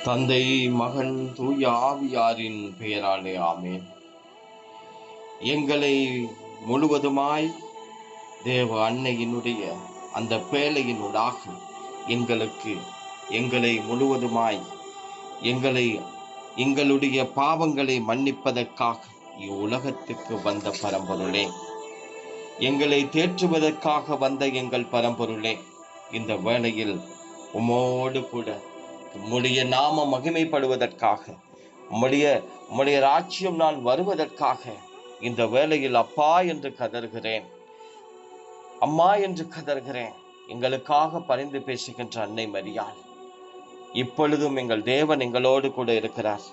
தந்தை, மகன், தூய ஆவியாரின் பெயராலே ஆமென். எங்களை முழுவதுமாய் தேவ அன்னையினுடைய அந்த பேழையினூடாக எங்களை முழுவதுமாய் எங்களுடைய பாவங்களை மன்னிப்பதற்காக இவ்வுலகத்துக்கு வந்த பரம்பொருளே, எங்களை தேற்றுவதற்காக வந்த எங்கள் பரம்பொருளே, இந்த வேளையில் உம்மோடு கூட உம்முடைய நாம மகிமைப்படுவதற்காக, உம்முடைய ராஜ்யம் நான் வருவதற்காக இந்த வேளையில் அப்பா என்று கதறுகிறேன், அம்மா என்று கதறுகிறேன். எங்களுக்காக பரிந்து பேசுகின்ற அன்னை மரியாள், இப்பொழுதும் எங்கள் தேவன் எங்களோடு கூட இருக்கிறார்.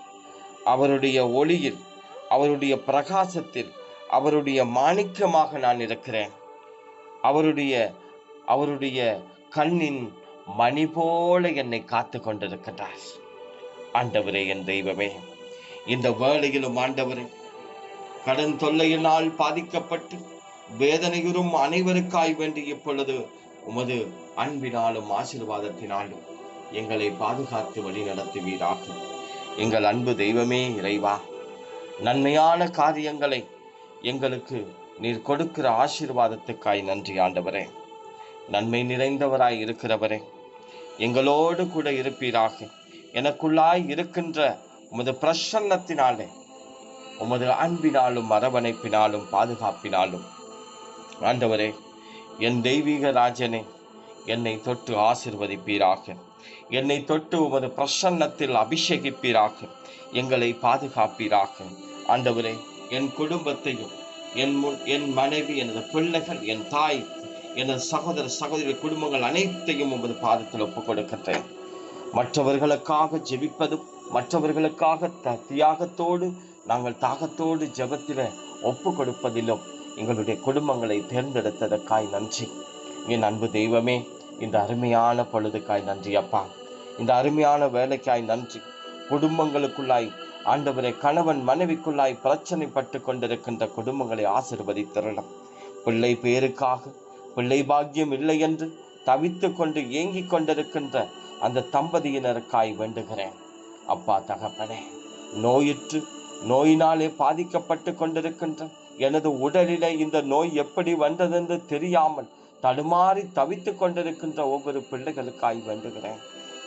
அவருடைய ஒளியில், அவருடைய பிரகாசத்தில், அவருடைய மாணிக்கமாக நான் இருக்கிறேன். அவருடைய கண்ணின் மணி போல என்னை காத்து கொண்டிருக்கிறார். ஆண்டவரே, என் தெய்வமே, இந்த வேளையிலும் ஆண்டவரே, கடன் தொல்லையினால் பாதிக்கப்பட்டு வேதனையுறும் அனைவருக்காய் வேண்டி இப்பொழுது உமது அன்பினாலும் ஆசீர்வாதத்தினாலும் எங்களை பாதுகாத்து வழி நடத்துவீராக. எங்கள் அன்பு தெய்வமே, இறைவா, நன்மையான காரியங்களை எங்களுக்கு நீர் கொடுக்கிற ஆசீர்வாதத்துக்காய் நன்றி ஆண்டவரே. நன்மை நிறைந்தவராய் இருக்கிறவரே, எங்களோடு கூட இருப்பீராக. எனக்குள்ளாய் இருக்கின்ற உமது பிரசன்னத்தினாலே, உமது அன்பினாலும் அரவணைப்பினாலும் பாதுகாப்பினாலும் ஆண்டவரே, என் தெய்வீக ராஜனே, என்னை தொட்டு ஆசீர்வதிப்பீராக. என்னை தொட்டு உமது பிரசன்னத்தில் அபிஷேகிப்பீராக. எங்களை பாதுகாப்பீராக. ஆண்டவரே, என் குடும்பத்தையும், என் மனைவி, எனது பிள்ளைகள், என் தாய், எனது சகோதர சகோதரி குடும்பங்கள் அனைத்தையும் உமது பாதத்தில் ஒப்புக் கொடுக்கின்றேன். மற்றவர்களுக்காக ஜெபிப்பதும், மற்றவர்களுக்காக தியாகத்தோடு நாங்கள் தாகத்தோடு ஜெபத்தில் ஒப்பு கொடுப்பதிலும் எங்களுடைய குடும்பங்களை தேர்ந்தெடுத்ததற்காய் நன்றி. என் அன்பு தெய்வமே, இந்த அருமையான பொழுதுக்காய் நன்றி அப்பா. இந்த அருமையான வேலைக்காய் நன்றி. குடும்பங்களுக்குள்ளாய் ஆண்டவரை, கணவன் மனைவிக்குள்ளாய் பிரச்சனைப்பட்டு கொண்டிருக்கின்ற குடும்பங்களை ஆசீர்வதித்திரலாம். பிள்ளை பேருக்காக, பிள்ளை பாக்கியம் இல்லை என்று தவித்து கொண்டு ஏங்கிக் கொண்டிருக்கின்ற அந்த தம்பதியினருக்காய் வேண்டுகிறேன் அப்பா. தகப்பனே, நோயினாலே பாதிக்கப்பட்டு கொண்டிருக்கின்ற எனது உடலிலே இந்த நோய் எப்படி வந்ததென்று தெரியாமல் தடுமாறி தவித்து கொண்டிருக்கின்ற ஒவ்வொரு பிள்ளைகளுக்காய் வேண்டுகிறேன்.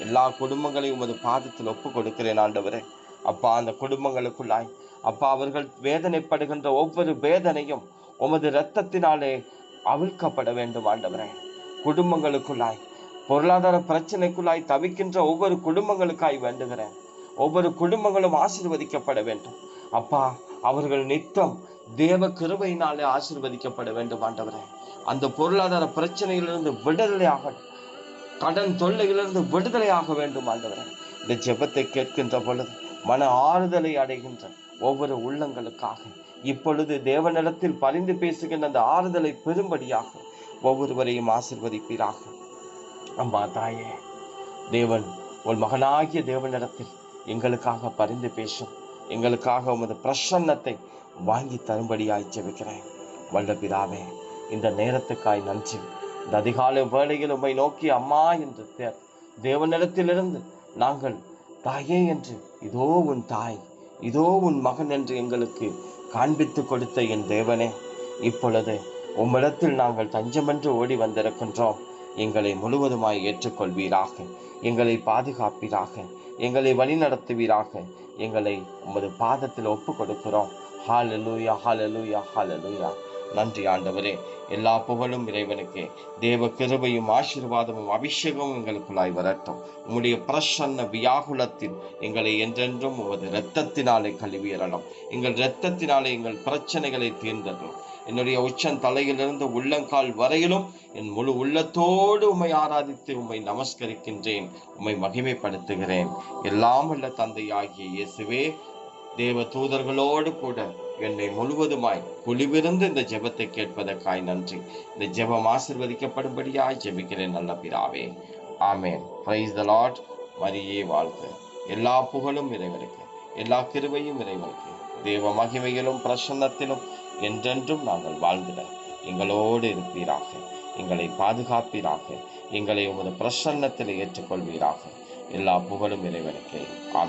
எல்லா குடும்பங்களையும் உமது பாதத்தில் ஒப்பு கொடுக்கிறேன் ஆண்டவரே. அப்பா, அந்த குடும்பங்களுக்குள்ளாய் அப்பா, அவர்கள் வேதனைப்படுகின்ற ஒவ்வொரு வேதனையும் உமது இரத்தத்தினாலே அவிழ்க்கப்பட வேண்டும் ஆண்டவரே. குடும்பங்களுக்குள்ளாய் பொருளாதார பிரச்சனைக்குள்ளாய் தவிக்கின்ற ஒவ்வொரு குடும்பங்களுக்காய் வேண்டுகிறேன். ஒவ்வொரு குடும்பங்களும் ஆசீர்வதிக்கப்பட வேண்டும் அப்பா. அவர்கள் நித்தம் தேவ கிருபையினாலே ஆசீர்வதிக்கப்பட வேண்டும் ஆண்டவரே. அந்த பொருளாதார பிரச்சனையிலிருந்து விடுதலையாக, கடன் தொல்லையிலிருந்து விடுதலையாக வேண்டும் ஆண்டவரே. இந்த ஜெபத்தை கேட்கின்ற பொழுது மன ஆறுதலை அடைகின்ற ஒவ்வொரு உள்ளங்களுக்காக இப்பொழுது தேவனிடத்தில் பரிந்து பேசுகின்ற அந்த ஆறுதலை பெறும்படியாக ஒவ்வொருவரையும் ஆசீர்வதிப்பீராக. அம்மா தாயே, தேவன் உன் மகனாகிய தேவனிடத்தில் எங்களுக்காக பரிந்து பேசும், எங்களுக்காக உமது பிரசன்னத்தை வாங்கி தரும்படியாய் ஜெபிக்கிறேன். வல்ல பிதாவே, இந்த நேரத்துக்காய் நன்றி. இந்த அதிகாலை வேளையில் உம்மை நோக்கி அம்மா என்று தேவனிடத்திலிருந்து நாங்கள் தாயே என்று, இதோ உன் தாய், இதோ உன் மகன் என்று எங்களுக்கு காண்பித்து கொடுத்த என் தேவனே, இப்பொழுது உம்மிடத்தில் நாங்கள் தஞ்சமென்று ஓடி வந்திருக்கின்றோம். எங்களை முழுவதுமாய் ஏற்றுக்கொள்வீராக. எங்களை பாதுகாப்பீராக. எங்களை வழிநடத்துவீராக. எங்களை உமது பாதத்தில் ஒப்பு கொடுக்கிறோம். ஹல்லேலூயா, ஹல்லேலூயா, ஹல்லேலூயா. நன்றி ஆண்டவரே. எல்லா புகழும் இறைவனுக்கே. தேவ கிருபையும் ஆசீர்வாதமும் அபிஷேகமும் எங்களுக்குள்ளாய் வரட்டும். உம்முடைய பிரசன்ன வியாகுலத்தில் எங்களை என்றென்றும் உமது இரத்தத்தினாலே கழுவியறலாம். எங்கள் இரத்தத்தினாலே எங்கள் பிரச்சனைகளை தீர்ந்ததும், என்னுடைய உச்சன் தலையிலிருந்து உள்ளங்கால் வரையிலும் என் முழு உள்ளத்தோடு உம்மை ஆராதித்து உம்மை நமஸ்கரிக்கின்றேன், உம்மை மகிமைப்படுத்துகிறேன். எல்லாம் உள்ள தந்தையாகிய இயேசுவே, தேவ தூதர்களோடு கூட என்னை முழுவதுமாய் குழிவிருந்து இந்த ஜெபத்தை கேட்பதற்காய் நன்றி. இந்த ஜெபம் ஆசீர்வதிக்கப்படும்படியாய் ஜெபிக்கிறேன் நல்ல பிதாவே. ஆமென். Praise the lord. மரியே வாழ்க. எல்லா புகழும் இறைவனுக்கு, எல்லா கிருபையும் இறைவனுக்கு. தேவ மகிமையிலும் பிரசன்னத்திலும் என்றென்றும் நாங்கள் வாழ்ந்திட எங்களோடு இருப்பீராக. எங்களை பாதுகாப்பீராக. எங்களை உமது பிரசன்னத்தில் ஏற்றுக்கொள்வீராக. எல்லா புகழும் இறைவனுக்கே. ஆமென்.